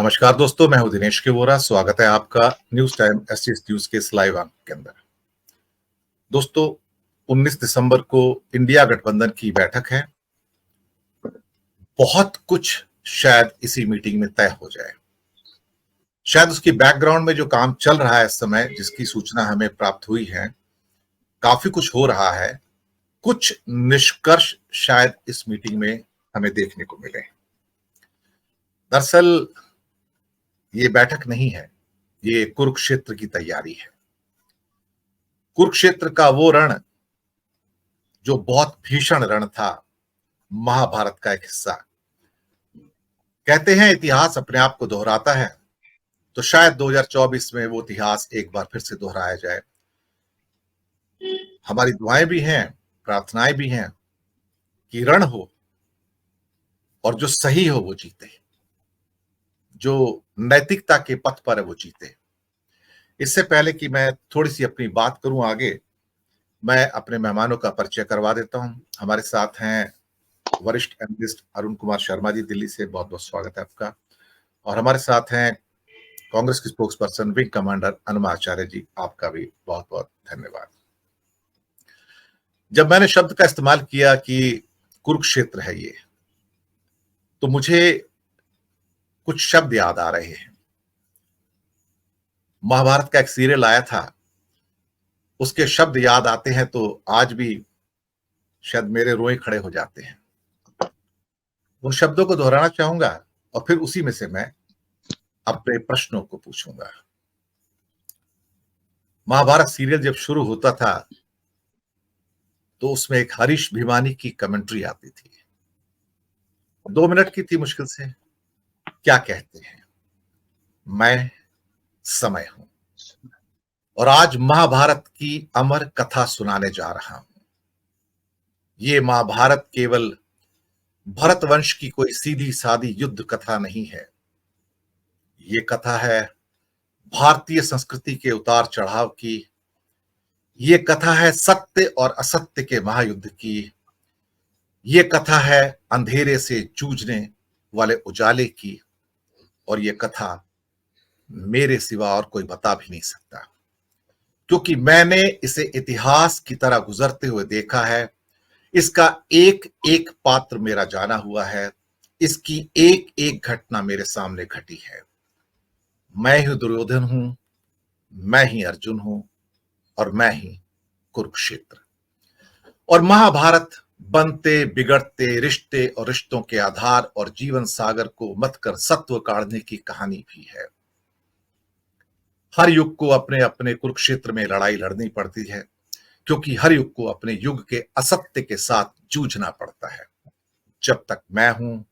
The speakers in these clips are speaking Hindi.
नमस्कार दोस्तों, मैं हूं दिनेश के वोरा। स्वागत है आपका न्यूज टाइम एसटीएस न्यूज के इस लाइव अंक के अंदर। दोस्तों, 19 दिसंबर को इंडिया गठबंधन की बैठक है। बहुत कुछ शायद इसी मीटिंग में तय हो जाए। शायद उसकी बैकग्राउंड में जो काम चल रहा है इस समय, जिसकी सूचना हमें प्राप्त हुई है, काफी कुछ हो रहा है। कुछ निष्कर्ष शायद इस मीटिंग में हमें देखने को मिले। दरअसल ये बैठक नहीं है, ये कुरुक्षेत्र की तैयारी है। कुरुक्षेत्र का वो रण जो बहुत भीषण रण था, महाभारत का एक हिस्सा। कहते हैं इतिहास अपने आप को दोहराता है, तो शायद 2024 में वो इतिहास एक बार फिर से दोहराया जाए। हमारी दुआएं भी हैं, प्रार्थनाएं भी हैं कि रण हो और जो सही हो वो जीते, जो नैतिकता के पथ पर है वो जीते। इससे पहले कि मैं थोड़ी सी अपनी बात करूं आगे, मैं अपने मेहमानों का परिचय करवा देता हूं। हमारे साथ हैं वरिष्ठ एनालिस्ट अरुण कुमार शर्मा जी, दिल्ली से। बहुत बहुत स्वागत है आपका। और हमारे साथ हैं कांग्रेस की स्पोक्स पर्सन विंग कमांडर अनुमा आचार्य जी, आपका भी बहुत बहुत धन्यवाद। जब मैंने शब्द का इस्तेमाल किया कि कुरुक्षेत्र है ये, तो मुझे कुछ शब्द याद आ रहे हैं। महाभारत का एक सीरियल आया था, उसके शब्द याद आते हैं तो आज भी शायद मेरे रोए खड़े हो जाते हैं। उन शब्दों को दोहराना चाहूंगा और फिर उसी में से मैं अपने प्रश्नों को पूछूंगा। महाभारत सीरियल जब शुरू होता था तो उसमें एक हरीश भिवानी की कमेंट्री आती थी, 2 मिनट की थी मुश्किल से। क्या कहते हैं, मैं समय हूं और आज महाभारत की अमर कथा सुनाने जा रहा हूं। ये महाभारत केवल भरतवंश की कोई सीधी सादी युद्ध कथा नहीं है। ये कथा है भारतीय संस्कृति के उतार चढ़ाव की। ये कथा है सत्य और असत्य के महायुद्ध की। ये कथा है अंधेरे से जूझने वाले उजाले की। और ये कथा मेरे सिवा और कोई बता भी नहीं सकता, क्योंकि मैंने इसे इतिहास की तरह गुजरते हुए देखा है। इसका एक एक पात्र मेरा जाना हुआ है। इसकी एक एक घटना मेरे सामने घटी है। मैं ही दुर्योधन हूं, मैं ही अर्जुन हूं और मैं ही कुरुक्षेत्र। और महाभारत बनते बिगड़ते रिश्ते और रिश्तों के आधार और जीवन सागर को मत कर सत्व काढ़ने की कहानी भी है। हर युग को अपने अपने कुरुक्षेत्र में लड़ाई लड़नी पड़ती है, क्योंकि हर युग को अपने युग के असत्य के साथ जूझना पड़ता है। जब तक मैं हूं,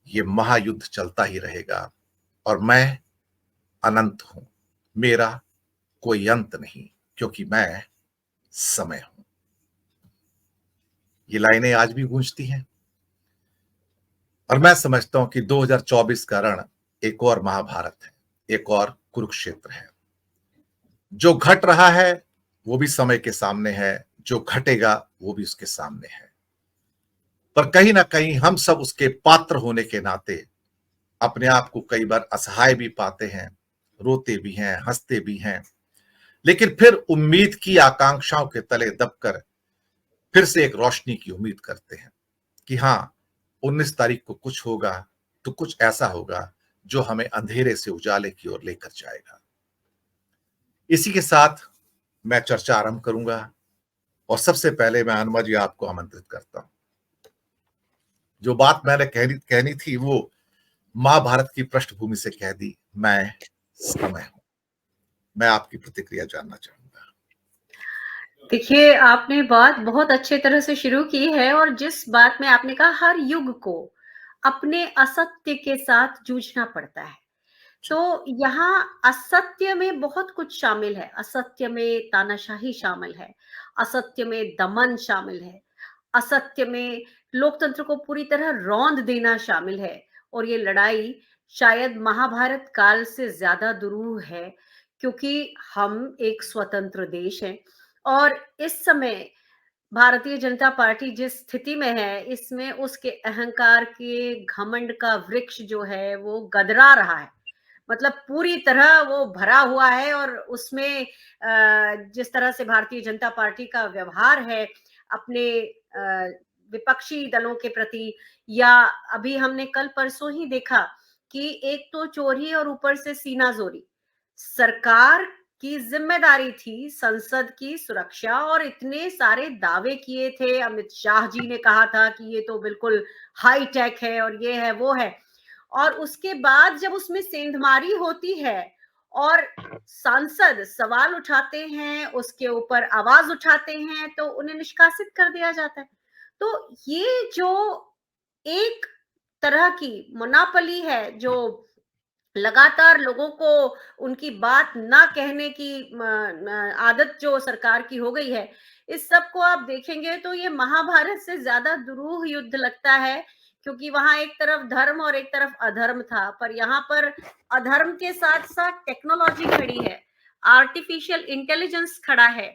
ये महायुद्ध चलता ही रहेगा और मैं अनंत हूं। मेरा कोई अंत नहीं, क्योंकि मैं समय हूं। ये लाइनें आज भी गूंजती हैं और मैं समझता हूं कि 2024 का रण एक और महाभारत है, एक और कुरुक्षेत्र है। जो घट रहा है वो भी समय के सामने है, जो घटेगा वो भी उसके सामने है। पर कहीं ना कहीं हम सब उसके पात्र होने के नाते अपने आप को कई बार असहाय भी पाते हैं, रोते भी हैं, हंसते भी हैं। लेकिन फिर उम्मीद की आकांक्षाओं के तले दबकर फिर से एक रोशनी की उम्मीद करते हैं कि हाँ, 19 तारीख को कुछ होगा, तो कुछ ऐसा होगा जो हमें अंधेरे से उजाले की ओर लेकर जाएगा। इसी के साथ मैं चर्चा आरंभ करूंगा और सबसे पहले मैं अनुमा जी आपको आमंत्रित करता हूं। जो बात मैंने कहनी थी वो महाभारत की पृष्ठभूमि से कह दी। मैं समय हूं। मैं आपकी प्रतिक्रिया जानना चाहूंगा। देखिए, आपने बात बहुत अच्छे तरह से शुरू की है और जिस बात में आपने कहा हर युग को अपने असत्य के साथ जूझना पड़ता है। तो यहाँ असत्य में बहुत कुछ शामिल है। असत्य में तानाशाही शामिल है, असत्य में दमन शामिल है, असत्य में लोकतंत्र को पूरी तरह रौंद देना शामिल है। और ये लड़ाई शायद महाभारत काल से ज्यादा दुरूह है, क्योंकि हम एक स्वतंत्र देश हैं और इस समय भारतीय जनता पार्टी जिस स्थिति में है, इसमें उसके अहंकार के घमंड का वृक्ष जो है वो गदरा रहा है। मतलब पूरी तरह वो भरा हुआ है और उसमें जिस तरह से भारतीय जनता पार्टी का व्यवहार है अपने विपक्षी दलों के प्रति, या अभी हमने कल परसों ही देखा कि एक तो चोरी और ऊपर से सीनाजोरी। सरकार की जिम्मेदारी थी संसद की सुरक्षा, और इतने सारे दावे किए थे। अमित शाह जी ने कहा था कि ये तो बिल्कुल हाई टेक है और ये है वो है, और उसके बाद जब उसमें सेंधमारी होती है और सांसद सवाल उठाते हैं, उसके ऊपर आवाज उठाते हैं, तो उन्हें निष्कासित कर दिया जाता है। तो ये जो एक तरह की मोनोपोली है, जो लगातार लोगों को उनकी बात ना कहने की आदत जो सरकार की हो गई है, इस सब को आप देखेंगे तो ये महाभारत से ज्यादा दुरूह युद्ध लगता है, क्योंकि वहां एक तरफ धर्म और एक तरफ अधर्म था, पर यहाँ पर अधर्म के साथ साथ टेक्नोलॉजी खड़ी है, आर्टिफिशियल इंटेलिजेंस खड़ा है।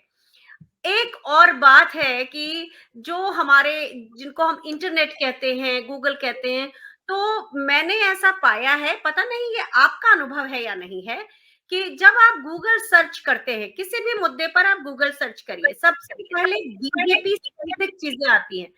एक और बात है कि जो हमारे, जिनको हम इंटरनेट कहते हैं, गूगल कहते हैं, तो मैंने ऐसा पाया है, पता नहीं ये आपका अनुभव है या नहीं है, कि जब आप गूगल सर्च करते हैं किसी भी मुद्दे पर, आप गूगल सर्च करिए, सबसे पहले बीजेपी संबंधित चीजें आती हैं।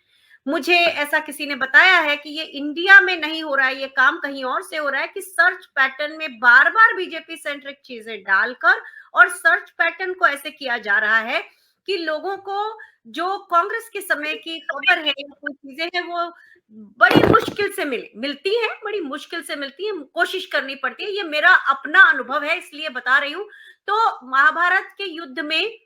मुझे ऐसा किसी ने बताया है कि ये इंडिया में नहीं हो रहा है, ये काम कहीं और से हो रहा है, कि सर्च पैटर्न में बार बार बीजेपी सेंट्रिक चीजें डालकर, और सर्च पैटर्न को ऐसे किया जा रहा है कि लोगों को जो कांग्रेस के समय की खबर है या कोई चीजें हैं, वो बड़ी मुश्किल से मिलती है, बड़ी मुश्किल से मिलती है, कोशिश करनी पड़ती है। ये मेरा अपना अनुभव है, इसलिए बता रही हूँ। तो महाभारत के युद्ध में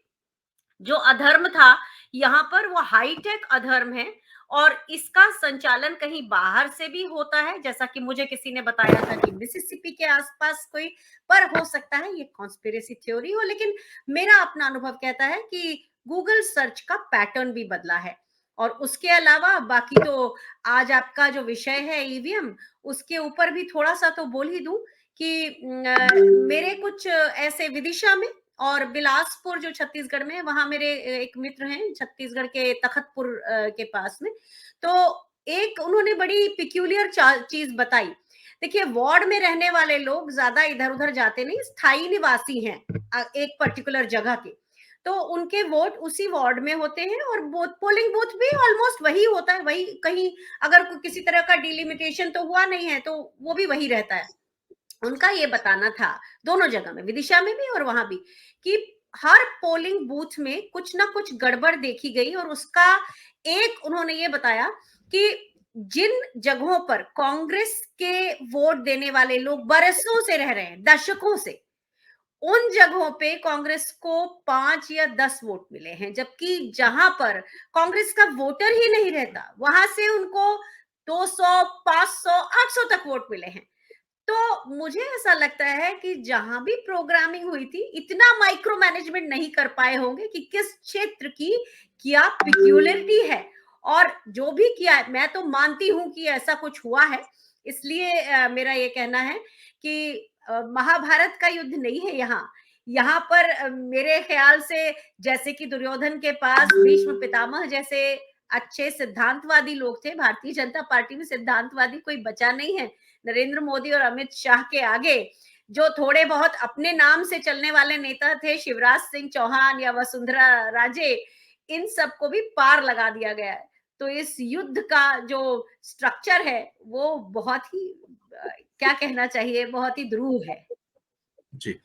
जो अधर्म था, यहाँ पर वो हाईटेक अधर्म है, और इसका संचालन कहीं बाहर से भी होता है, जैसा कि मुझे किसी ने बताया था कि मिसिसिपी के आसपास कोई, पर हो सकता है ये कॉन्स्पिरेसी थ्योरी हो, लेकिन मेरा अपना अनुभव कहता है कि गूगल सर्च का पैटर्न भी बदला है। और उसके अलावा बाकी तो आज आपका जो विषय है ईवीएम, उसके ऊपर भी थोड़ा सा तो बोल ही दूं कि मेरे कुछ ऐसे विदिशा में और बिलासपुर जो छत्तीसगढ़ में है, वहां मेरे एक मित्र हैं छत्तीसगढ़ के तखतपुर के पास में। तो एक उन्होंने बड़ी पिक्यूलियर चीज बताई। देखिए, वार्ड में रहने वाले लोग ज्यादा इधर उधर जाते नहीं, स्थायी निवासी हैं एक पर्टिकुलर जगह के, तो उनके वोट उसी वार्ड में होते हैं, और पोलिंग बूथ भी ऑलमोस्ट वही होता है, वही, कहीं अगर किसी तरह का डिलिमिटेशन तो हुआ नहीं है तो वो भी वही रहता है। उनका ये बताना था, दोनों जगह में, विदिशा में भी और वहां भी, कि हर पोलिंग बूथ में कुछ ना कुछ गड़बड़ देखी गई, और उसका एक उन्होंने ये बताया कि जिन जगहों पर कांग्रेस के वोट देने वाले लोग बरसों से रह रहे हैं, दशकों से, उन जगहों पे कांग्रेस को 5 या 10 वोट मिले हैं, जबकि जहां पर कांग्रेस का वोटर ही नहीं रहता, वहां से उनको 200, 500, 800 तक वोट मिले हैं। तो मुझे ऐसा लगता है कि जहां भी प्रोग्रामिंग हुई थी, इतना माइक्रो मैनेजमेंट नहीं कर पाए होंगे कि किस क्षेत्र की क्या पिक्यूलरिटी है, और जो भी किया है, मैं तो मानती हूं कि ऐसा कुछ हुआ है। इसलिए मेरा ये कहना है कि महाभारत का युद्ध नहीं है यहाँ। यहाँ पर मेरे ख्याल से, जैसे कि दुर्योधन के पास भीष्म पितामह जैसे अच्छे सिद्धांतवादी लोग थे, भारतीय जनता पार्टी में सिद्धांतवादी कोई बचा नहीं है। नरेंद्र मोदी और अमित शाह के आगे जो थोड़े बहुत अपने नाम से चलने वाले नेता थे, शिवराज सिंह चौहान या वसुंधरा राजे, इन सबको भी पार लगा दिया गया है। तो इस युद्ध का जो स्ट्रक्चर है वो बहुत ही क्या कहना चाहिए, बहुत ही ध्रुव है। जी।